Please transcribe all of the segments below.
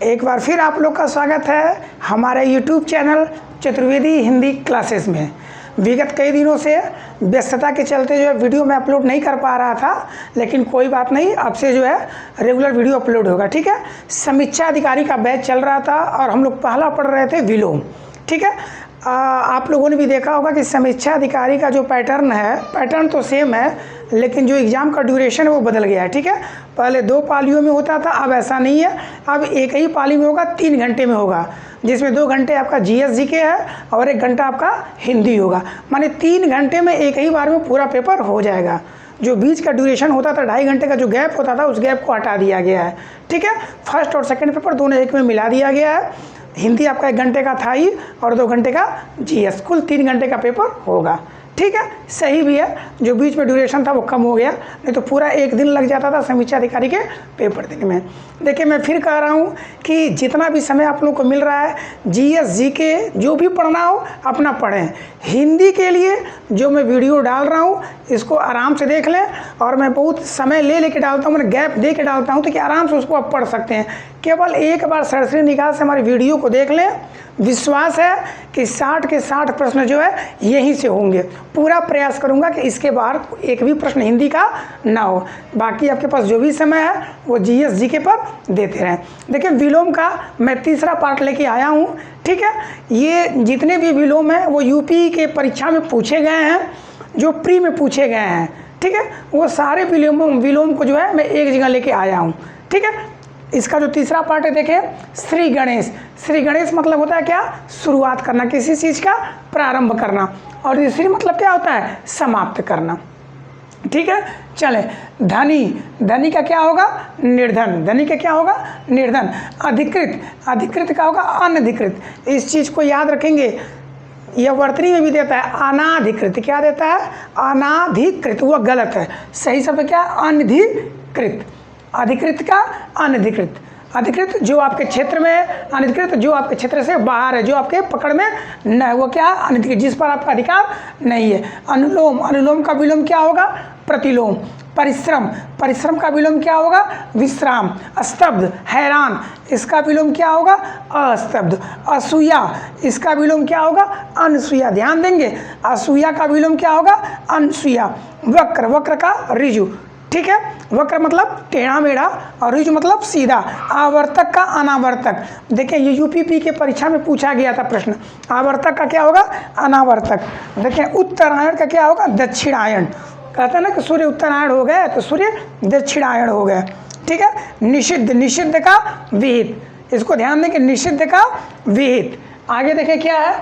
एक बार फिर आप लोग का स्वागत है हमारे YouTube channel Chaturvedi Hindi classes में। विगत कई दिनों से व्यस्तता के चलते जो है वीडियो मैं अपलोड नहीं कर पा रहा था, लेकिन कोई बात नहीं, अब से जो है रेगुलर वीडियो अपलोड होगा। ठीक है, समीक्षा अधिकारी का बैच चल रहा था और हम लोग पहला पढ़ रहे थे विलोम। ठीक है, आप लोगों ने भी देखा होगा कि समीक्षा अधिकारी का जो पैटर्न है, पैटर्न तो सेम है, लेकिन जो एग्ज़ाम का ड्यूरेशन है वो बदल गया है। ठीक है, पहले 2 पालियों में होता था, अब ऐसा नहीं है, अब एक ही पाली में होगा, 3 घंटे में होगा, जिसमें 2 घंटे आपका GS GK है और 1 घंटा आपका हिंदी होगा। माने 3 घंटे में एक ही बार में पूरा पेपर हो जाएगा। जो बीच का ड्यूरेशन होता था 2.5 घंटे का जो गैप होता था, उस गैप को हटा दिया गया है। ठीक है, फर्स्ट और सेकंड पेपर दोनों एक में मिला दिया गया है। हिंदी आपका 1 घंटे का था ही और 2 घंटे का GS, कुल 3 घंटे का पेपर होगा। ठीक है, सही भी है, जो बीच में ड्यूरेशन था वो कम हो गया, नहीं तो पूरा 1 दिन लग जाता था समीक्षा अधिकारी के पेपर देने में। देखिए, मैं फिर कह रहा हूँ कि जितना भी समय आप लोगों को मिल रहा है, GS GK जो भी पढ़ना हो अपना पढ़ें। हिंदी के लिए जो मैं वीडियो डाल रहा हूँ इसको आराम से देख लें, और मैं बहुत समय ले लेके डालता हूँ, मैंने गैप दे के डालता हूँ, तो कि आराम से उसको आप पढ़ सकते हैं। केवल एक बार सरसरी निगाह से हमारी वीडियो को देख लें, विश्वास है कि 60 के 60 प्रश्न जो है यहीं से होंगे। पूरा प्रयास करूंगा कि इसके बाहर एक भी प्रश्न हिंदी का ना हो। बाकी आपके पास जो भी समय है वो GS GK पर देते रहें। देखिए, विलोम का मैं तीसरा पार्ट लेके आया हूँ। ठीक है, ये जितने भी विलोम हैं वो UP के परीक्षा में पूछे गए हैं, जो प्री में पूछे गए हैं। ठीक है, वो सारे विलोम को जो है मैं एक जगह लेके आया हूँ। ठीक है, इसका जो तीसरा पार्ट है, देखें, श्री गणेश। श्री गणेश मतलब होता है क्या? शुरुआत करना, किसी चीज़ का प्रारंभ करना, और ये श्री मतलब क्या होता है? समाप्त करना। ठीक है, चलें, धनी। धनी का क्या होगा? निर्धन। धनी का क्या होगा? निर्धन। अधिकृत। अधिकृत का होगा अनधिकृत। इस चीज़ को याद रखेंगे, यह वर्तनी में भी देता है अनाधिकृत। क्या देता है? अनाधिकृत, वह गलत है। सही शब्द क्या? अनधिकृत। अधिकृत का अनधिकृत। अधिकृत जो आपके क्षेत्र में है, अनधिकृत जो आपके क्षेत्र से बाहर है, जो आपके पकड़ में न है, वो क्या? अनधिकृत, जिस पर आपका अधिकार नहीं है। अनुलोम। अनुलोम का विलोम क्या होगा? प्रतिलोम। परिश्रम। परिश्रम का विलोम क्या होगा? विश्राम। स्तब्ध, हैरान, इसका विलोम क्या होगा? अस्तब्ध। असूया, इसका विलोम क्या होगा? अनसूया। ध्यान देंगे, असूया का विलोम क्या होगा? अनसूया। वक्र। वक्र का ऋजु। ठीक है, वक्र मतलब टेढ़ा मेढ़ा और ऋजु मतलब सीधा। आवर्तक का अनावर्तक। देखिए, ये UP के परीक्षा में पूछा गया था प्रश्न। आवर्तक का क्या होगा? अनावर्तक। देखिए, उत्तरायण का क्या होगा? दक्षिणायन। कहते हैं ना कि सूर्य उत्तरायण हो गए तो सूर्य दक्षिणायन हो गए। ठीक है, निषिद्ध। निषिद्ध का विहित। इसको ध्यान दें कि निषिद्ध का विहित। आगे देखें क्या है?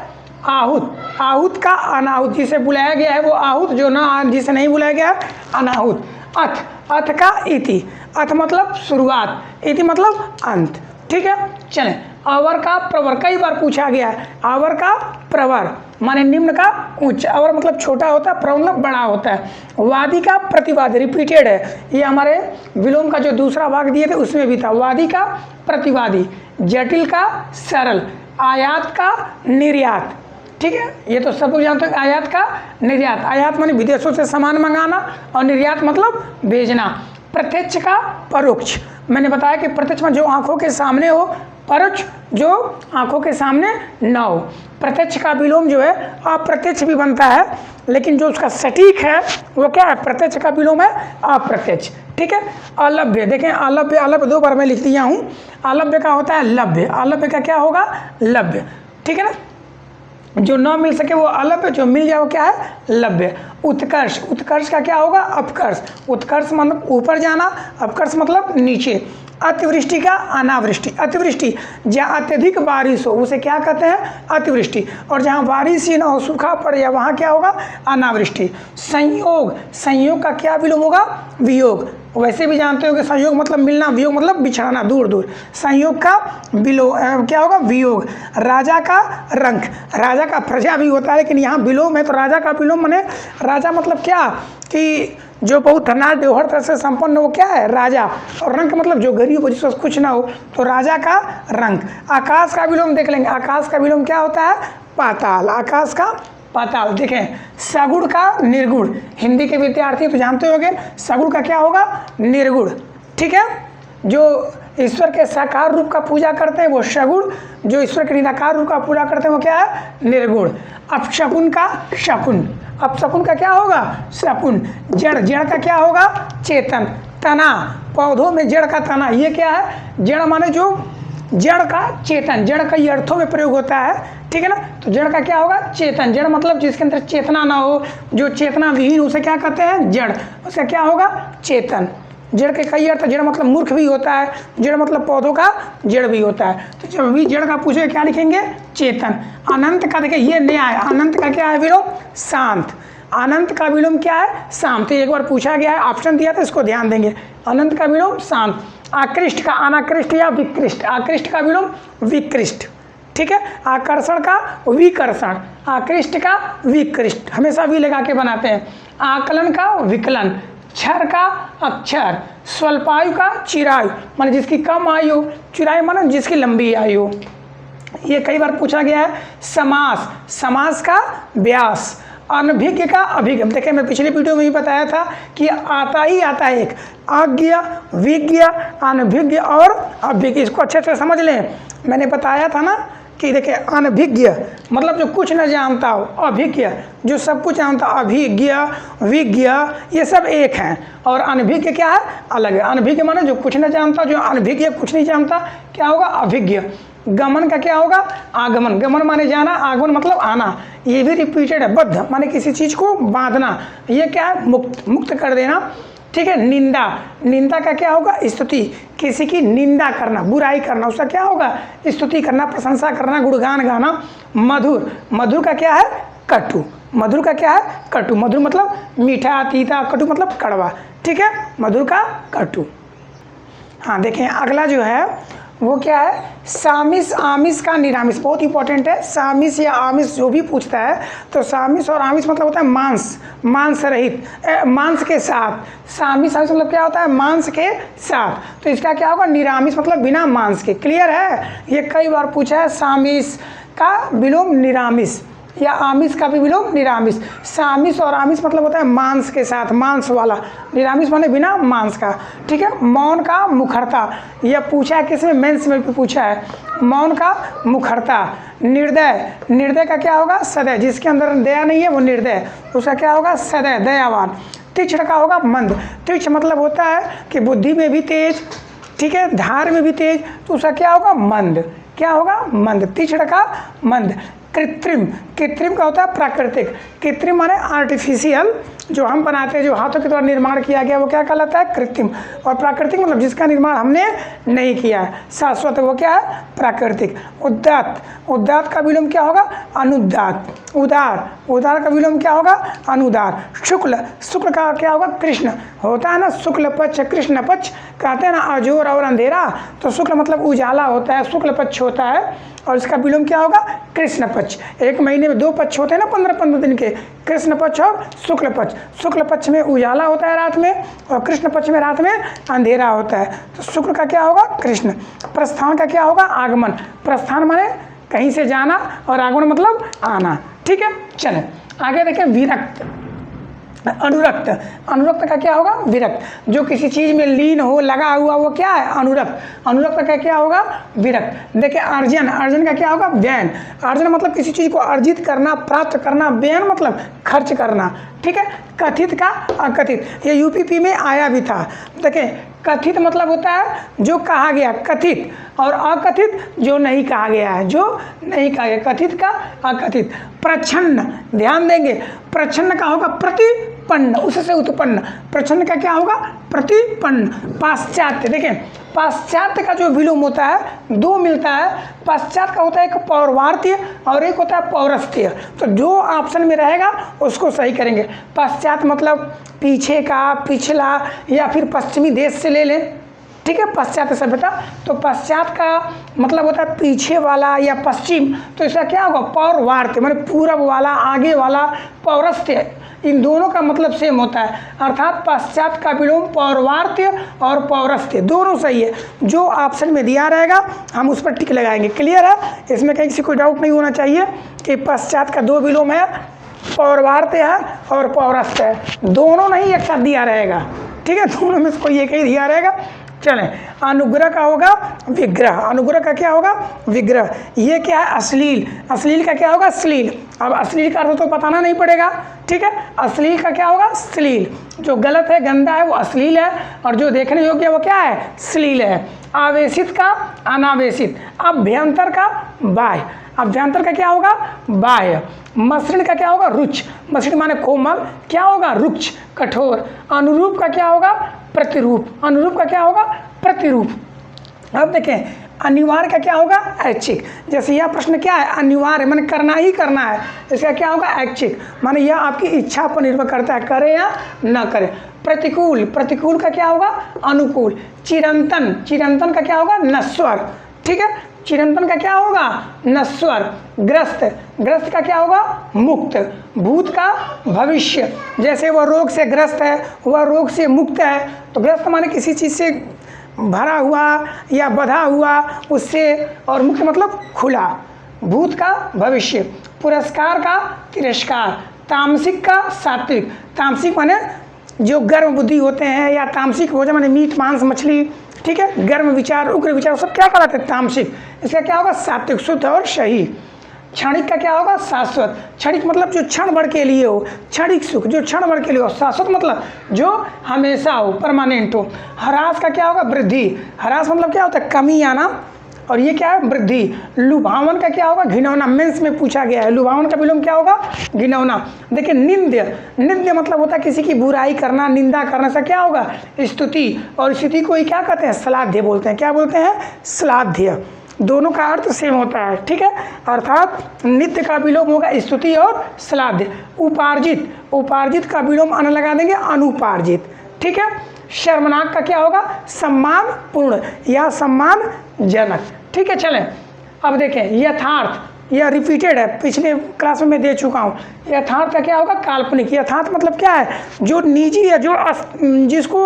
आहूत। आहूत का अनाहुत, जिसे बुलाया गया है वो आहूत, जो ना जिसे नहीं बुलाया गया है अनाहुत। अथ। अथ का इति। अथ मतलब शुरुआत, इति मतलब अंत। ठीक है, चलें, अवर का प्रवर कई बार पूछा गया है। अवर का प्रवर माने निम्न का उच्च। अवर मतलब छोटा होता है, प्रवर मतलब बड़ा होता है। वादी का प्रतिवादी, रिपीटेड है, ये हमारे विलोम का जो दूसरा भाग दिए थे उसमें भी था। वादी का प्रतिवादी। जटिल का सरल। आयात का निर्यात। ठीक है, ये तो सब लोग जानते हैं। आयात का निर्यात। आयात माने विदेशों से सामान मंगाना, और निर्यात मतलब भेजना। प्रत्यक्ष का परोक्ष। मैंने बताया कि प्रत्यक्ष में जो आंखों के सामने हो, परोक्ष जो आंखों के सामने ना हो। प्रत्यक्ष का विलोम जो है अप्रत्यक्ष भी बनता है, लेकिन जो उसका सटीक है वो क्या है? प्रत्यक्ष का विलोम है अप्रत्यक्ष। ठीक है, अलभ्य। देखें, अलभ्य, अलभ्य 2 बार मैं लिख दिया हूँ। अलभ्य का होता है लभ्य। अलभ्य का क्या होगा? लभ्य। ठीक है ना, जो न मिल सके वो अलभ्य, जो मिल जाए वो क्या है? लभ्य। उत्कर्ष। उत्कर्ष का क्या होगा? अपकर्ष। उत्कर्ष मतलब ऊपर जाना, अपकर्ष मतलब नीचे। अतिवृष्टि का अनावृष्टि। अतिवृष्टि जहाँ अत्यधिक बारिश हो उसे क्या कहते हैं? अतिवृष्टि। और जहाँ बारिश ही ना हो, सूखा पड़ जाए, वहाँ क्या होगा? अनावृष्टि। संयोग। संयोग का क्या विलोम होगा? वियोग। वैसे भी जानते हो कि संयोग मतलब मिलना, वियोग मतलब बिछड़ना, दूर दूर। संयोग का विलोम क्या होगा? वियोग। राजा का रंक। राजा का प्रजा भी होता है, लेकिन यहाँ विलोम है तो राजा का विलोम माने राजा मतलब क्या? कि जो बहुत धनाढ़ हर तरह से संपन्न हो, क्या है? राजा। और रंक मतलब जो गरीब हो, जिसको कुछ ना हो, तो राजा का रंक। आकाश का विलोम देख लेंगे। आकाश का विलोम क्या होता है? पाताल। आकाश का पाताल। देखें, सगुण का निर्गुण। हिंदी के विद्यार्थी तो जानते होंगे, सगुण का क्या होगा? निर्गुण। ठीक है, जो ईश्वर के साकार रूप का पूजा करते हैं वो सगुण, जो ईश्वर के निराकार रूप का पूजा करते हैं वो क्या है, निर्गुण। अपशकुन का शकुन, अपशकुन का क्या होगा, शकुन। जड़, जड़ का क्या होगा, चेतन। तना, पौधों में जड़ का तना, ये क्या है, जड़ माने जो जड़ का चेतन, जड़ कई अर्थों में प्रयोग होता है, ठीक है ना। तो जड़ का क्या होगा, चेतन। जड़ मतलब जिसके अंदर चेतना ना हो, जो चेतना विहीन, उसे क्या कहते हैं, जड़। उसका क्या होगा, चेतन। जड़ के कई अर्थ, जड़ मतलब मूर्ख भी होता है, जड़ मतलब पौधों का जड़ भी होता है। तो जब भी जड़ का पूछे क्या लिखेंगे, चेतन। अनंत का देखिए ये न्याय, अनंत का क्या है विलोम, शांत। अनंत का विलोम क्या है, शांत। एक बार पूछा गया है, ऑप्शन दिया था, इसको ध्यान देंगे। अनंत का विलोम शांत। आकृष्ट का अनाकृष्ट या विकृष्ट, आकृष्ट का विलोम विकृष्ट, ठीक है। आकर्षण का विकर्षण, आकृष्ट का विकृष्ट, हमेशा भी लगा के बनाते हैं। आकलन का विकलन, क्षर का अक्षर, स्वल्पायु का चिरायु माने जिसकी कम आयु, चिरायु माने जिसकी लंबी आयु, ये कई बार पूछा गया है। समास, समास का व्यास। अनभिज्ञ का अभिज्ञ, देखिए मैं पिछले वीडियो में भी बताया था कि आता ही आता है एक, अज्ञ, विज्ञ, अनभिज्ञ और अभिज्ञ। इसको अच्छे से समझ लें। मैंने बताया था ना कि देखिए अनभिज्ञ मतलब जो कुछ न जानता हो, अभिज्ञ जो सब कुछ जानता, अभिज्ञ, विज्ञ ये सब एक हैं, और अनभिज्ञ क्या है, अलग है। अनभिज्ञ माने जो कुछ न जानता, जो अनभिज्ञ कुछ नहीं जानता, क्या होगा, अभिज्ञ। गमन का क्या होगा, आगमन। गमन माने जाना, आगमन मतलब आना। ये भी रिपीटेड है। बद्ध माने किसी चीज को बांधना, ये क्या है, मुक्त, मुक्त कर देना, ठीक है। निंदा, निंदा का क्या होगा, स्तुति। किसी की निंदा करना, बुराई करना, उसका क्या होगा, स्तुति करना, प्रशंसा करना, गुणगान गाना। मधुर, मधुर का क्या है, कटु। मधुर का क्या है, कटु। मधुर मतलब मीठा, तीता, कटु मतलब कड़वा, ठीक है। मधुर का कटु। हाँ देखें अगला जो है वो क्या है, सामिस, आमिष का निरामिष, बहुत इंपॉर्टेंट है। सामिस या आमिष जो भी पूछता है तो सामिस और आमिष मतलब होता है मांस, मांस रहित, मांस के साथ। सामिस, आमिष मतलब क्या होता है, मांस के साथ। तो इसका क्या होगा, निरामिष मतलब बिना मांस के। क्लियर है, ये कई बार पूछा है। सामिस का विलोम निरामिष या आमिष का भी विलोम निरामिष। सामिष और आमिष मतलब होता है मांस के साथ, मांस वाला। निरामिष माने बिना मांस का, ठीक है। मौन का मुखरता, यह पूछा है किसमें, मेंस में भी पूछा है। मौन का मुखरता। निर्दय, निर्दय का क्या होगा, सदय। जिसके अंदर दया नहीं है वो निर्दय, उसका क्या होगा, सदय, दयावान। तीक्ष्ण का होगा मंद। तीक्ष्ण मतलब होता है कि बुद्धि में भी तेज, ठीक है, धार में भी तेज, तो उसका क्या होगा, मंद। क्या होगा, मंद। तीक्ष्ण का मंद। कृत्रिम, कृत्रिम का होता है प्राकृतिक। कृत्रिम माने आर्टिफिशियल, जो हम बनाते हैं, जो हाथों के द्वारा निर्माण किया गया, वो क्या कहलाता है, कृत्रिम। और प्राकृतिक मतलब जिसका निर्माण हमने नहीं किया है, शाश्वत, वो क्या है, प्राकृतिक। उदात्त, उदात्त का विलोम क्या होगा, अनुदात्त। उदार, उदार का विलोम क्या होगा, अनुदार। शुक्ल, शुक्ल का क्या होगा, कृष्ण। होता है ना शुक्ल पक्ष, कृष्ण पक्ष, कहते हैं ना अजोर और अंधेरा, तो शुक्ल मतलब उजाला होता है, शुक्ल पक्ष होता है, और इसका विलोम क्या होगा, कृष्ण पक्ष। एक महीने में 2 पक्ष होते हैं ना, 15-15 दिन के, कृष्ण पक्ष और शुक्ल पक्ष। शुक्ल पक्ष में उजाला होता है रात में, और कृष्ण पक्ष में रात में अंधेरा होता है। तो शुक्ल का क्या होगा, कृष्ण। प्रस्थान का क्या होगा, आगमन। प्रस्थान माने कहीं से जाना, और आगमन मतलब आना, ठीक है। चलें आगे देखें। विरक्त, अनुरक्त, अनुरक्त का क्या होगा, विरक्त। जो किसी चीज में लीन हो, लगा हुआ, वो क्या है, अनुरक्त। अनुरक्त का क्या होगा, विरक्त। देखिए अर्जन, अर्जन का क्या होगा, व्ययन। अर्जन मतलब किसी चीज को अर्जित करना, प्राप्त करना। व्ययन मतलब खर्च करना, ठीक है। कथित का अकथित, ये यूपीपी में आया भी था। देखिए कथित मतलब होता है जो कहा गया, कथित, और अकथित जो नहीं कहा गया है, जो नहीं कहा गया, कथित का अकथित। प्रच्छन्न, ध्यान देंगे, प्रच्छन्न का होगा प्रतिपन्न, उससे उत्पन्न। प्रच्छन्न का क्या होगा, प्रतिपन्न। पाश्चात्य, देखें पाश्चात्य का जो विलोम होता है 2 मिलता है। पाश्चात्य का होता है एक पौर्वात्य और एक होता है पौरस्त्य। तो जो ऑप्शन में रहेगा उसको सही करेंगे। पाश्चात्य मतलब पीछे का, पिछला, या फिर पश्चिमी देश से ले लें, ठीक है। पाश्चात्य सभ्यता, तो पश्चात का मतलब होता है पीछे वाला या पश्चिम, तो इसका क्या होगा, पौर्वात्य माने पूरब वाला, आगे वाला। पौरस्त्य, इन दोनों का मतलब सेम होता है, अर्थात पश्चात का विलोम पौर्वात्य और पौरस्त्य, दोनों सही है। जो ऑप्शन में दिया रहेगा हम उस पर टिक लगाएंगे। क्लियर है, इसमें कहीं से कोई डाउट नहीं होना चाहिए कि पश्चात का 2 विलोम है, पौर्वात्य है और पौरस्त्य है। दोनों नहीं एक साथ दिया रहेगा, ठीक है, दोनों में से कोई एक ही दिया रहेगा। चलें, अनुग्रह का होगा विग्रह, अनुग्रह का क्या होगा विग्रह। ये क्या है अश्लील, अश्लील का क्या होगा श्लील। अब अश्लील का अर्थ तो बताना नहीं पड़ेगा, ठीक है। अश्लील का क्या होगा श्लील, जो गलत है गंदा है वो अश्लील है, और जो देखने योग्य है वो क्या है श्लील है। आवेशित का अनावेशित, अभ्यंतर का बाह्य, अभ्यंतर का क्या होगा बाह्य। मसृण का क्या होगा रुक्ष, मसृण माने कोमल, क्या होगा रुक्ष कठोर। अनुरूप का क्या होगा प्रतिरूप, अनुरूप का क्या होगा प्रतिरूप। अब देखें अनिवार्य का क्या होगा ऐच्छिक, जैसे यह प्रश्न क्या है अनिवार्य माने करना ही करना है, इसका क्या होगा ऐच्छिक, माने यह आपकी इच्छा पर निर्भर करता है करें या न करें। प्रतिकूल, प्रतिकूल का क्या होगा अनुकूल। चिरंतन, चिरंतन का क्या होगा नश्वर, ठीक है, चिरंतन का क्या होगा नश्वर। ग्रस्त, ग्रस्त का क्या होगा मुक्त। भूत का भविष्य, जैसे वह रोग से ग्रस्त है वह रोग से मुक्त है, तो ग्रस्त माने किसी चीज़ से भरा हुआ या बधा हुआ उससे, और मुक्त मतलब खुला। भूत का भविष्य। पुरस्कार का तिरस्कार। तामसिक का सात्विक, तामसिक माने जो गर्म बुद्धि होते हैं, या तामसिक भोजन माने मीट मांस मछली, ठीक है, गर्म विचार उग्र विचार सब क्या कहलाते हैं तामसिक। इसका क्या होगा सात्विक शुद्ध और सही। क्षणिक का क्या होगा शाश्वत, क्षणिक मतलब जो क्षण भर के लिए हो, क्षणिक सुख जो क्षण भर के लिए हो। शाश्वत मतलब जो हमेशा हो परमानेंट हो। ह्रास का क्या होगा वृद्धि, ह्रास मतलब क्या होता है कमी आना, और ये क्या है वृद्धि। लुभावन का क्या होगा घिनौना, मेंस में पूछा गया है, लुभावन का विलोम क्या होगा घिनौना। देखिए निंद्य, निंद्य मतलब होता है किसी की बुराई करना, निंदा करने से क्या होगा स्तुति, और स्तुति को ही क्या कहते हैं श्लाघ्य बोलते हैं, क्या बोलते हैं श्लाघ्य। दोनों का अर्थ सेम होता है, ठीक है, अर्थात नित्य का विलोम होगा स्तुति और श्लाघ्य। उपार्जित, उपार्जित का विलोम अन लगा देंगे अनुपार्जित, ठीक है। शर्मनाक का क्या होगा सम्मान पूर्ण या सम्मान जनक, ठीक है। चलें अब देखें यथार्थ, यह रिपीटेड है, पिछले क्लास में मैं दे चुका हूँ। यथार्थ का क्या होगा काल्पनिक, यथार्थ मतलब क्या है जो निजी है, जो जिसको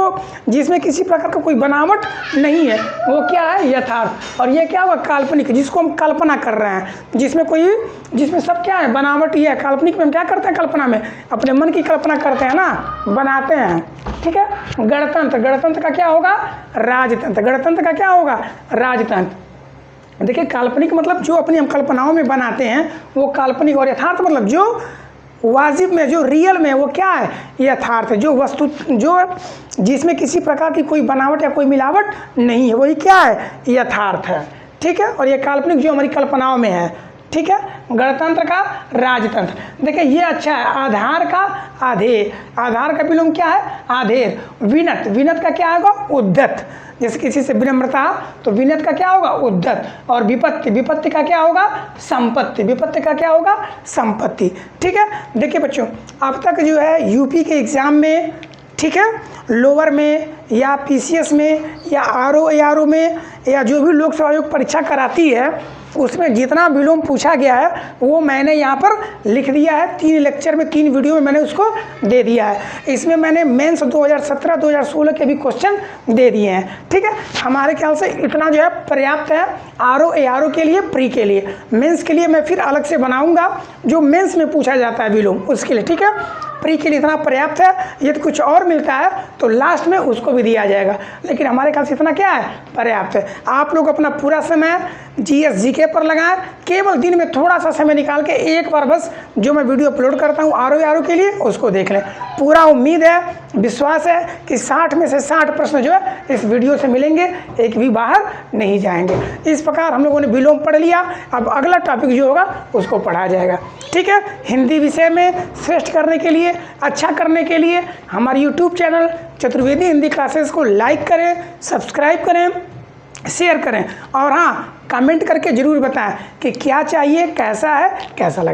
जिसमें किसी प्रकार का कोई बनावट नहीं है वो क्या है यथार्थ। और ये क्या होगा काल्पनिक, जिसको हम कल्पना कर रहे हैं, जिसमें सब क्या है बनावट ही है। काल्पनिक में हम क्या करते हैं कल्पना में अपने मन की कल्पना करते हैं ना, बनाते हैं, ठीक है। गणतंत्र, गणतंत्र का क्या होगा राजतंत्र, गणतंत्र का क्या होगा राजतंत्र। देखिए काल्पनिक मतलब जो अपनी हम कल्पनाओं में बनाते हैं वो काल्पनिक, और यथार्थ मतलब जो वाजिब में जो रियल में वो क्या है यथार्थ है, जो वस्तु जो जिसमें किसी प्रकार की कोई बनावट या कोई मिलावट नहीं है वही क्या है यथार्थ है, ठीक है। और ये काल्पनिक जो हमारी कल्पनाओं में है, ठीक है। गणतंत्र का राजतंत्र। देखिए ये अच्छा है। आधार का आधेय, आधार का विलोम क्या है आधेय। विनत, विनत का क्या होगा उद्धत, जैसे किसी से विनम्रता तो विनत का क्या होगा उद्धत। और विपत्ति, विपत्ति का क्या होगा संपत्ति, विपत्ति का क्या होगा संपत्ति, ठीक है। देखिए बच्चों अब तक जो है यूपी के एग्ज़ाम में, ठीक है, लोअर में या पीसीएस में या आरओ एआरओ में या जो भी लोक सेवा आयोग परीक्षा कराती है उसमें जितना विलोम पूछा गया है वो मैंने यहाँ पर लिख दिया है। 3 लेक्चर में 3 वीडियो में मैंने उसको दे दिया है। इसमें मैंने मेंस 2017 2016 के भी क्वेश्चन दे दिए हैं, ठीक है। हमारे ख्याल से इतना जो है पर्याप्त है आरओ एआरओ के लिए, प्री के लिए। मेंस के लिए मैं फिर अलग से बनाऊंगा जो मेंस में पूछा जाता है विलोम उसके लिए, ठीक है। प्री के लिए इतना पर्याप्त है। यदि कुछ और मिलता है तो लास्ट में उसको भी दिया जाएगा, लेकिन हमारे ख्याल से इतना क्या है पर्याप्त है। आप लोग अपना पूरा समय जीएस जीके पर लगाएं, केवल दिन में थोड़ा सा समय निकाल के एक बार बस जो मैं वीडियो अपलोड करता हूँ आरओ के लिए उसको देख लें। पूरा उम्मीद है विश्वास है कि 60 में से 60 प्रश्न जो है इस वीडियो से मिलेंगे, एक भी बाहर नहीं जाएंगे। इस प्रकार हम लोगों ने विलोम पढ़ लिया। अब अगला टॉपिक जो होगा उसको पढ़ाया जाएगा, ठीक है। हिंदी विषय में श्रेष्ठ करने के लिए, अच्छा करने के लिए हमारे YouTube channel Chaturvedi Hindi classes को लाइक करें, सब्सक्राइब करें, शेयर करें, और हाँ कमेंट करके ज़रूर बताएं कि क्या चाहिए, कैसा है, कैसा लगा।